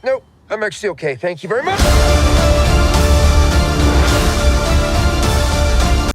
No, I'm actually okay. Thank you very much.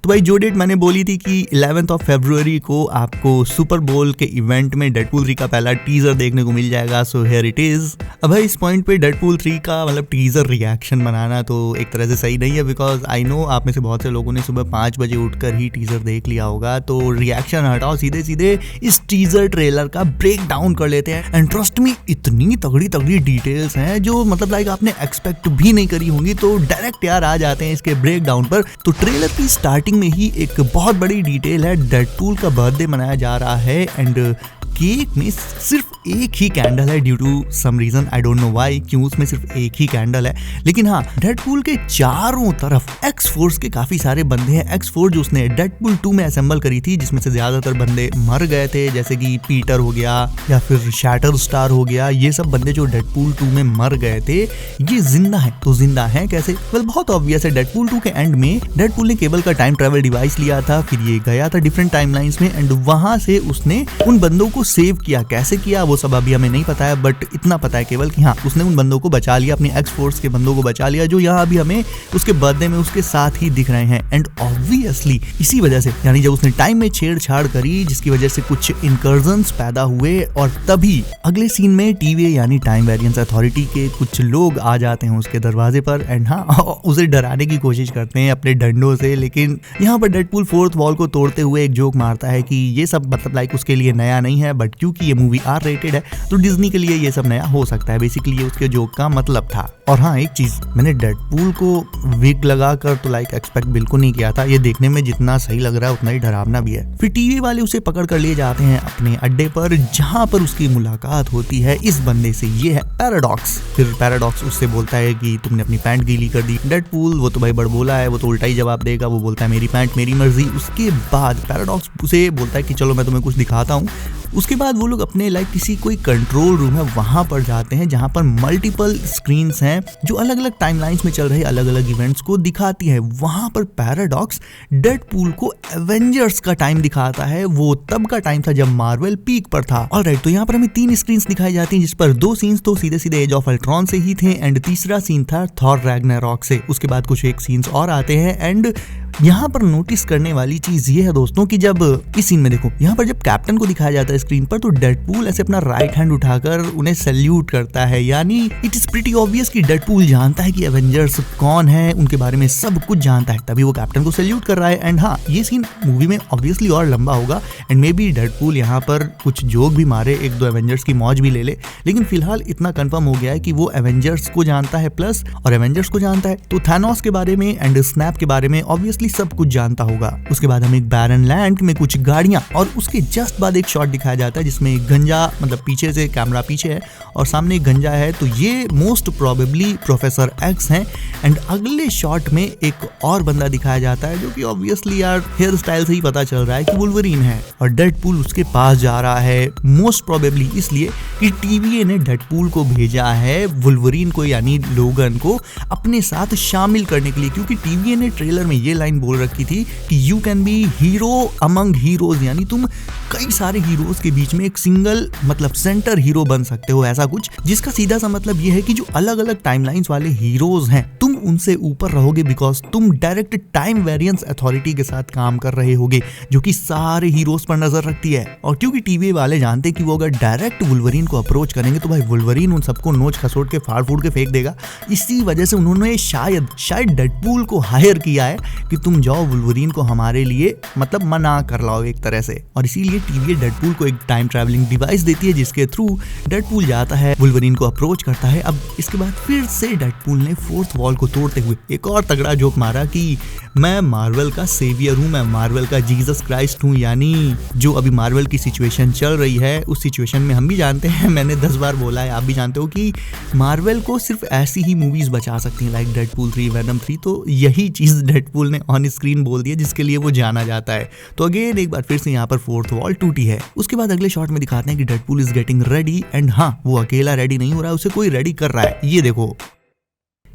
तो भाई जो डेट मैंने बोली थी कि 11th ऑफ फरवरी को आपको सुपर बोल के इवेंट में डेडपूल 3 का पहला टीजर देखने को मिल जाएगा, सो हियर इट इज। अब भाई इस पॉइंट पे डेडपूल 3 का मतलब टीजर रिएक्शन बनाना तो एक तरह से सही नहीं है, बिकॉज आई नो आप में से बहुत से लोगों ने सुबह 5 बजे उठकर ही टीजर देख लिया होगा। तो रिएक्शन हटाओ, सीधे सीधे इस टीजर ट्रेलर का ब्रेक डाउन कर लेते हैं। एंड ट्रस्ट मी, इतनी तगड़ी तगड़ी डिटेल्स हैं जो मतलब लाइक आपने एक्सपेक्ट भी नहीं करी होंगी। तो डायरेक्ट यार आ जाते हैं इसके ब्रेक डाउन पर। तो ट्रेलर की स्टार्टिंग में ही एक बहुत बड़ी डिटेल है, डेडपूल का बर्थडे मनाया जा रहा है एंड केक में सिर्फ एक ही कैंडल है due to some reason, I don't know why, क्यों उसमें सिर्फ एक ही कैंडल है। लेकिन हाँ, डेडपूल के चारों तरफ एक्स फोर्स के काफी सारे बंदे हैं। एक्स फोर्स जो उसने डेडपूल 2 में असेंबल करी थी, जिसमें से ज्यादातर बंदे मर गए थे, जैसे कि पीटर हो गया या फिर शैटर स्टार हो गया। ये सब बंदे जो डेडपूल 2 में मर गए थे ये जिंदा है। तो जिंदा है कैसे? वेल बहुत ऑब्वियस है। डेडपूल 2 के एंड में डेडपूल ने केबल का टाइम ट्रेवल डिवाइस लिया था, फिर ये गया था डिफरेंट टाइमलाइंस में एंड वहां से उसने उन बंदों को सेव किया। कैसे किया वो सब अभी हमें नहीं पता है, बट इतना पता है केवल कि हाँ, उसने उन बंदों को बचा लिया, अपनी एक्स फोर्स के बंदों को बचा लिया, जो यहाँ अभी हमें उसके बर्थडे में उसके साथ ही दिख रहे हैं। एंड ऑब्वियसली इसी वजह से, यानी जब उसने टाइम में छेड़छाड़ करी जिसकी वजह से कुछ इनकर्जन्स पैदा हुए, और तभी अगले सीन में टीवी यानी टाइम वेरिएंस अथॉरिटी के कुछ लोग आ जाते हैं उसके दरवाजे पर एंड हाँ, उसे डराने की कोशिश करते हैं अपने डंडों से। लेकिन यहाँ पर डेडपूल फोर्थ वॉल को तोड़ते हुए एक जोक मारता है कि ये सब मतलब लाइक उसके लिए नया नहीं है, बट क्योंकि ये मूवी आर रेटेड है तो डिज्नी के लिए ये सब नया हो सकता है। बेसिकली ये उसके जोक का मतलब था। और हाँ, एक चीज, मैंने डेडपूल को विग लगाकर तो लाइक एक्सपेक्ट बिल्कुल नहीं किया था। ये देखने में जितना सही लग रहा है उतना ही डरावना भी है। फिर टीवी वाले उसे पकड़ कर ले जाते हैं अपने अड्डे पर, जहां पर उसकी मुलाकात होती है इस बंदे से, ये है पैराडॉक्स। फिर पैराडॉक्स उससे बोलता है कि तुमने अपनी पैंट गीली कर दी। डेडपूल वो तो भाई बड़बोला है, वो तो उल्टा ही जवाब देगा, वो बोलता है मेरी पैंट मेरी मर्जी। उसके बाद पैराडॉक्स उसे बोलता है कि चलो मैं तुम्हें कुछ दिखाता हूँ। उसके बाद वो लोग अपने लाइक किसी कोई कंट्रोल रूम है वहां पर जाते हैं, जहां पर मल्टीपल स्क्रीन्स हैं जो अलग अलग टाइमलाइंस में चल रहे अलग अलग इवेंट्स को दिखाती है। वहां पर पैराडॉक्स डेडपूल को एवेंजर्स का टाइम दिखाता है। वो तब का टाइम था जब मार्वल पीक पर था। ऑलराइट, तो यहाँ पर हमें 3 स्क्रीन्स दिखाई जाती हैं, जिस पर 2 सीन्स तो सीधे सीधे एज ऑफ अल्ट्रॉन से ही थे एंड तीसरा सीन था थॉर रैग्नारॉक से। उसके बाद कुछ एक सीन्स और आते हैं एंड यहाँ पर नोटिस करने वाली चीज ये है दोस्तों कि जब इस सीन में देखो, यहाँ पर जब कैप्टन को दिखाया जाता है स्क्रीन पर, तो डेडपूल ऐसे अपना राइट हैंड उठाकर उन्हें सैल्यूट करता है। यानी इट इज प्रीटी ऑब्वियस कि डेडपूल जानता है कि एवेंजर्स कौन है, उनके बारे में सब कुछ जानता है, तभी वो कैप्टन को सैल्यूट कर रहा है। एंड हाँ, ये सीन मूवी में ऑब्वियसली और लंबा होगा एंड मे बी डेडपूल यहाँ पर कुछ जोक भी मारे, 1-2 एवेंजर्स की मौज भी ले ले, लेकिन फिलहाल इतना कंफर्म हो गया है कि वो एवेंजर्स को जानता है प्लस और एवेंजर्स को जानता है, तो थानोस के बारे में एंड स्नैप के बारे में ऑब्वियसली सब कुछ जानता होगा। उसके बाद हमें एक बैरन लैंड में कुछ गाड़ियां और उसके जस्ट बाद एक शॉट दिखाया जाता है जिसमें एक गंजा, मतलब पीछे से कैमरा पीछे है और सामने एक गंजा है, तो ये मोस्ट प्रोबेबली प्रोफेसर एक्स हैं। एंड अगले शॉट में एक और बंदा दिखाया जाता है जो कि ऑब्वियसली यार हेयर स्टाइल से ही पता चल रहा है कि वुल्वरीन है और डेडपूल उसके पास जा रहा है, मोस्ट प्रोबेबली इसलिए कि टीवीए ने डेडपूल को भेजा है वुल्वरीन को यानी लोगन को अपने साथ शामिल करने के लिए, क्योंकि टीवीए ने ट्रेलर में ये लाइन बोल रखी थी कि you can be hero among heroes, यानी तुम कई सारे हीरोज के बीच में एक सिंगल मतलब सेंटर हीरो बन सकते हो, ऐसा कुछ, जिसका सीधा सा मतलब ये है कि जो अलग अलग टाइमलाइंस वाले हीरोज हैं तुम उनसे ऊपर रहोगे, बिकॉज तुम डायरेक्ट टाइम वेरिएंस अथॉरिटी के साथ काम कर रहे होगे जो कि सारे हीरोज पर नजर रखती है। और क्योंकि टीवी वाले जानते हैं कि वो अगर डायरेक्ट वुल्वरीन को अप्रोच करेंगे तो भाई वुल्वरीन उन सबको नोच खसोट के फाड़ फूड़ के फेंक देगा, इसी वजह से उन्होंने शायद डेडपूल को हायर किया है कि तुम जाओ वुल्वरीन को हमारे लिए मतलब मना कर लाओ एक तरह से। और इसीलिए टीवी डेडपूल को एक टाइम ट्रैवलिंग डिवाइस देती है जिसके थ्रू डेडपूल जाता है, वुल्वरीन को अप्रोच करता है। अब इसके बाद फिर से डेडपूल ने फोर्थ वॉल को तोड़ते हुए एक और तगड़ा जोक मारा कि मैं मार्वल का सेवियर हूँ, मैं मार्वल का जीसस क्राइस्ट हूँ, यानी जो अभी मार्वल की सिचुएशन चल रही है उस सिचुएशन में हम भी जानते हैं, मैंने 10 बार बोला है, आप भी जानते हो कि मार्वल को सिर्फ ऐसी ही मूवीज बचा सकती हैं लाइक डेडपूल 3, वेनम 3, तो यही चीज डेडपूल ने ऑन स्क्रीन बोल दिया जिसके लिए वो जाना जाता है। तो अगेन एक बार फिर से यहाँ पर फोर्थ वॉल टूटी है। उसके बाद अगले शॉट में दिखाते हैं कि Deadpool is getting ready and हाँ, वो अकेला रेडी नहीं हो रहा है, उसे कोई रेडी कर रहा है। ये देखो,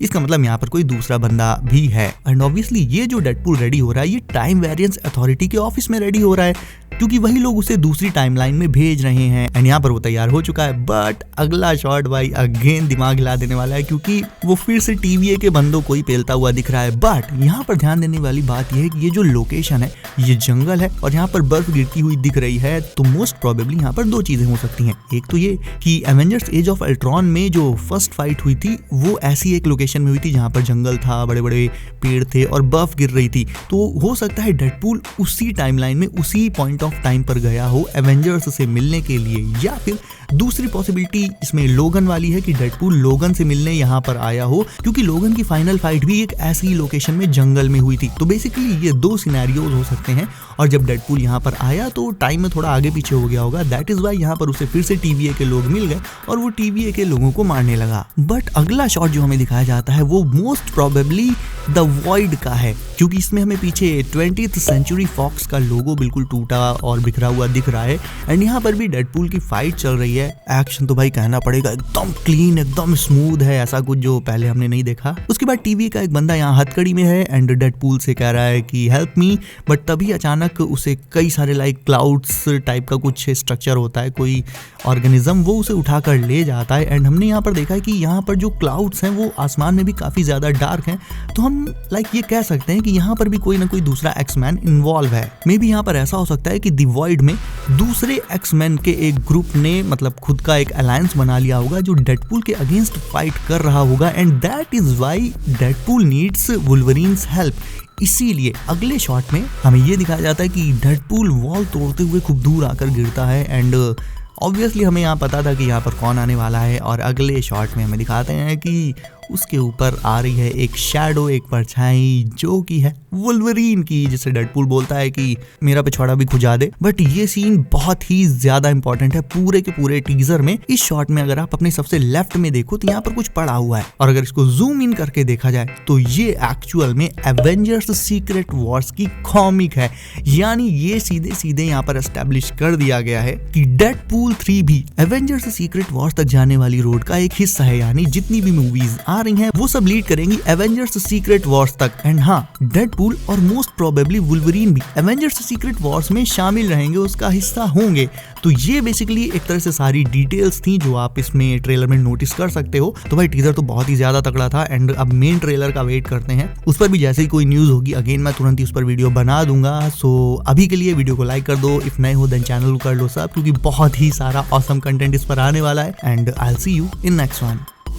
इसका मतलब यहाँ पर कोई दूसरा बंदा भी है। एंड ऑब्वियसली ये जो डेडपूल रेडी हो रहा है ये टाइम वेरिएंस अथॉरिटी के ऑफिस में रेडी हो रहा है, क्योंकि वही लोग उसे दूसरी टाइमलाइन में भेज रहे हैं। एंड यहाँ पर वो तैयार हो चुका है। बट अगला शॉट भाई अगेन दिमाग हिला देने वाला है, क्योंकि वो फिर से TVA के बंदों को ही पेलता हुआ दिख रहा है। बट यहाँ पर ध्यान देने वाली बात यह है कि ये जो लोकेशन है ये जंगल है और यहाँ पर बर्फ गिरती हुई दिख रही है। तो मोस्ट प्रोबेबली यहाँ पर दो चीजें हो सकती हैं। एक तो ये कि एवेंजर्स एज ऑफ अल्ट्रॉन में जो फर्स्ट फाइट हुई थी वो ऐसी एक लोकेशन में हुई थी जहाँ पर जंगल था, बड़े बड़े पेड़ थे और बर्फ गिर रही थी। तो हो सकता है डेडपूल उसी टाइमलाइन में उसी पॉइंट ऑफ टाइम पर गया हो एवेंजर्स से मिलने के लिए, या फिर दूसरी पॉसिबिलिटी इसमें लोगन वाली है कि डेडपूल लोगन से मिलने यहाँ पर आया हो, क्योंकि लोगन की फाइनल फाइट भी एक ऐसी लोकेशन में जंगल में हुई थी। तो बेसिकली ये दो सिनेरियोज हो सकते हैं। और जब डेडपूल यहाँ पर आया तो टाइम में थोड़ा आगे पीछे हो गया होगा, दैट इज वाई यहाँ पर उसे फिर से TVA के लोग मिल गए और वो TVA के लोगों को मारने लगा। बट अगला शॉट जो हमें दिखाया जाता है वो मोस्ट प्रोबेबली द वॉइड का है, क्योंकि इसमें हमें पीछे 20th सेंचुरी फॉक्स का लोगो बिल्कुल टूटा और बिखरा हुआ दिख रहा है। एंड यहाँ पर भी डेडपूल की फाइट चल रही है। एक्शन तो भाई कहना पड़ेगा एकदम क्लीन, एकदम स्मूथ है, ऐसा कुछ जो पहले हमने नहीं देखा। उसके बाद TVA का एक बंदा यहाँ हथकड़ी में है एंड डेडपूल से कह रहा है कि हेल्प मी। बट तभी अचानक उसे कई सारे लाइक क्लाउड्स टाइप का कुछ स्ट्रक्चर होता है, कोई ऑर्गेनिज्म, वो उसे उठाकर ले जाता है। एंड हमने यहाँ पर देखा है कि यहाँ पर जो क्लाउड्स हैं वो आसमान में भी काफी ज्यादा डार्क हैं। तो हम लाइक ये कह सकते हैं कि यहाँ पर भी कोई ना कोई दूसरा एक्समैन इन्वॉल्व है। मे बी यहाँ पर ऐसा हो सकता है कि द वॉइड में दूसरे एक्समैन के एक ग्रुप ने मतलब खुद का एक अलायंस बना लिया होगा जो डेडपूल के अगेंस्ट फाइट कर रहा होगा। And that is why Deadpool needs Wolverine's help. इसीलिए अगले शॉट में हमें ये दिखाया जाता है कि डेडपूल वॉल तोड़ते हुए खूब दूर आकर गिरता है। एंड ऑब्वियसली हमें यहाँ पता था कि यहाँ पर कौन आने वाला है। और अगले शॉट में हमें दिखाते हैं कि उसके ऊपर आ रही है एक शैडो, एक परछाई, जो कि है वुल्वरीन की, जिसे डेडपूल बोलता है कि मेरा पिछवाड़ा भी खुजा दे। बट ये सीन बहुत ही ज्यादा इंपॉर्टेंट है पूरे के पूरे टीजर में। इस शॉट में अगर आप अपने सबसे लेफ्ट में देखो तो यहाँ पर कुछ पड़ा हुआ है, और अगर इसको जूम इन करके देखा जाए तो ये एक्चुअल में एवेंजर्स सीक्रेट वॉर्स की कॉमिक है। यानी ये सीधे सीधे यहाँ पर एस्टेब्लिश कर दिया गया है कि डेडपूल 3 भी एवेंजर्स सीक्रेट वॉर्स तक जाने वाली रोड का एक हिस्सा है। यानी जितनी भी मूवीज आ रही हैं वो सब लीड करेंगी एवेंजर्स सीक्रेट वॉर्स तक। एंड हाँ, डेडपूल और मोस्ट प्रोबेबली वुल्वरीन भी एवेंजर्स सीक्रेट वॉर्स में शामिल रहेंगे, उसका हिस्सा होंगे। तो ये बेसिकली एक तरह से सारी डिटेल्स थी जो आप इसमें ट्रेलर में नोटिस कर सकते हो। तो भाई टीजर तो बहुत ही ज्यादा तगड़ा था। एंड अब मेन ट्रेलर का वेट करते हैं, उस पर भी जैसे ही कोई न्यूज होगी अगेन मैं तुरंत ही उस पर वीडियो बना दूंगा। सो अभी के लिए वीडियो को लाइक कर दो, इफ नए हो देन चैनल को कर लो सब, क्योंकि बहुत ही सारा ऑसम कंटेंट इस पर आने वाला है। And I will see you in next one.